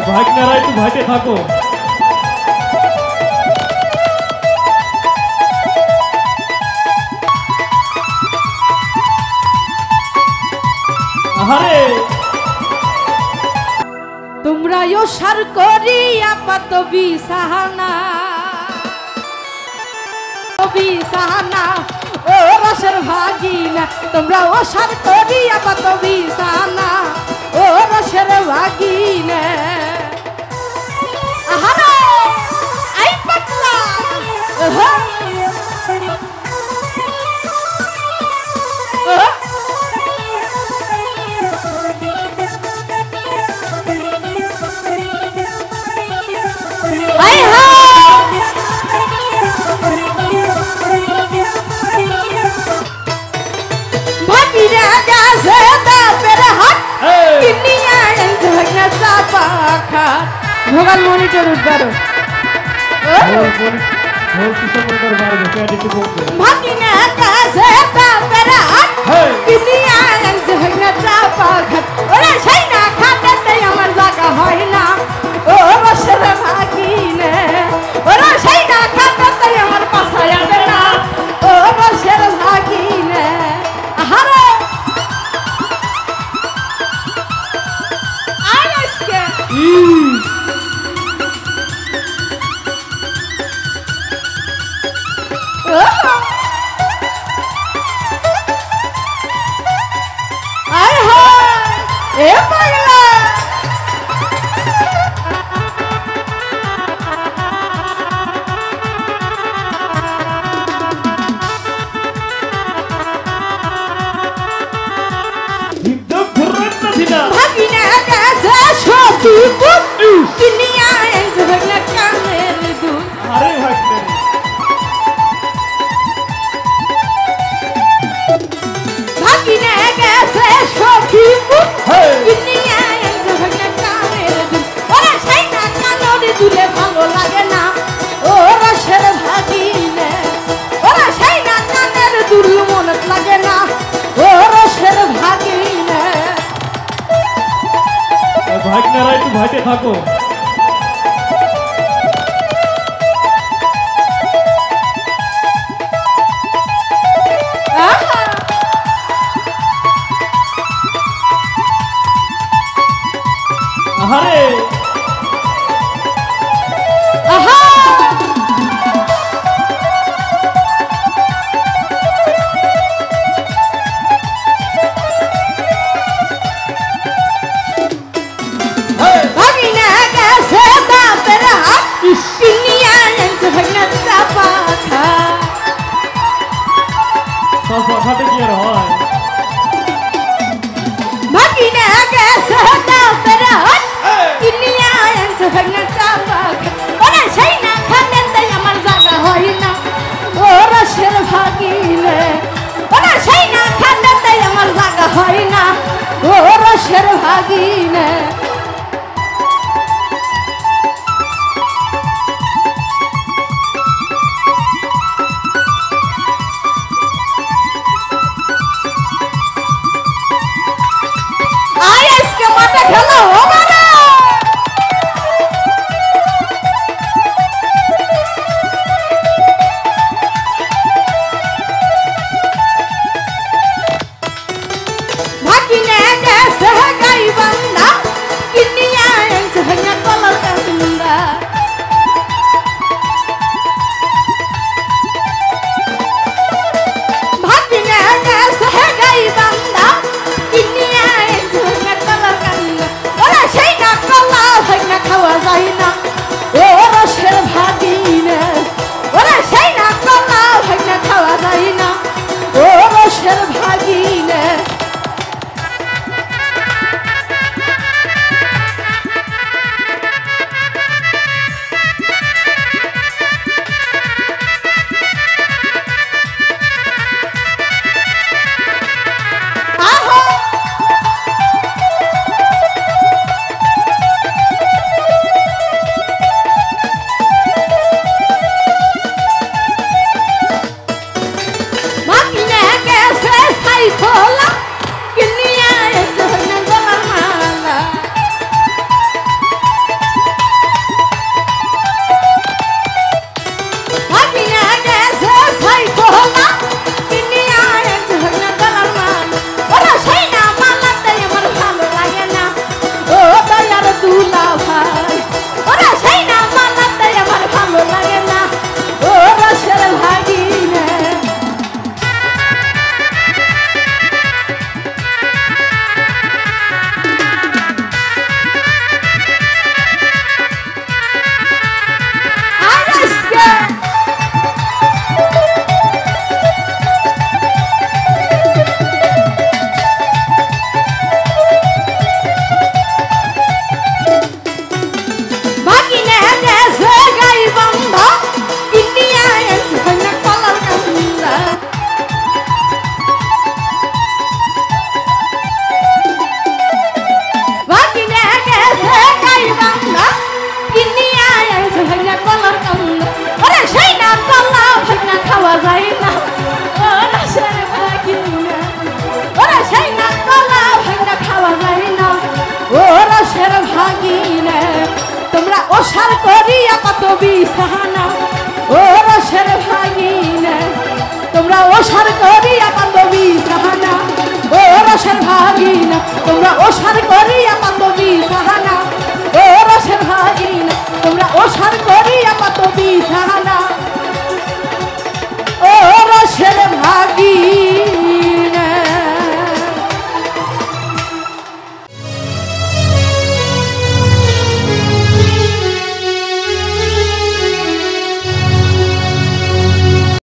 ভাগনারা একটু ভাইটে থাকো। আহারে তোমরা ওসার করি আপাত বিছানা বিছানা ও রসের ভাগিনা তোমরা ওসার করি আপাত বিছানা ও রসের ভাগিনা আহারে আই পাতলা ভোগাল মনিটর উঠবারো ভাগিনা কাছে তাপেরা কিনিয়া আনছে ভাগনা চাপা খাত ওরে সেই না খাতে আমার জায়গা হয় না ও রসের ভাগিনা ওরে সেই না খাতে আমার পাছায় আসে না ও রসের ভাগিনা আহারে আই আজকে আয় হায় এ পাগলা ভাগিনা কাছে সতী কিনিয়া আনছে ভাগনা কানের দুধ আরে ভাগনা ভাগিনা কাছে সতী কিনিয়া আনছে ভাগনা কানের দুধ ওরে সেই না কানের দুলে ভালো লাগে না ও রসের ভাগিনা ওরে সেই না কানের দুল মনে লাগে না ও রসের ভাগিনা ভাগনারা একটু ভাইটে থাকো। আহারে আহা ভাগিনা কাছে তাপেরা কিনিয়া আনছে ভাগনা চাপা খা চাপা খাতে কি আর হয় ভাগিনা কাছে তাপেরা কিনিয়া আনছে ভাগনা চাপা খা ওরে সেই না খাতে আমার জায়গা হয় না ও রসের ভাগিনা ওরে সেই না খাতে আমার জায়গা হয় না ও রসের ভাগিনা খেলা হবে না ভাগিনা কাছে গাইবান্ধা বিছানা ও রসের ভাগিনা তোমরা ওসার করিয়া কান্দো বিছানা ও রসের ভাগিনা তোমরা ওসার করিয়া কান্দো বিছানা ও রসের ভাগিনা তোমরা ওসার করিয়া কান্দো বিছানা ও রসের ভাগিনা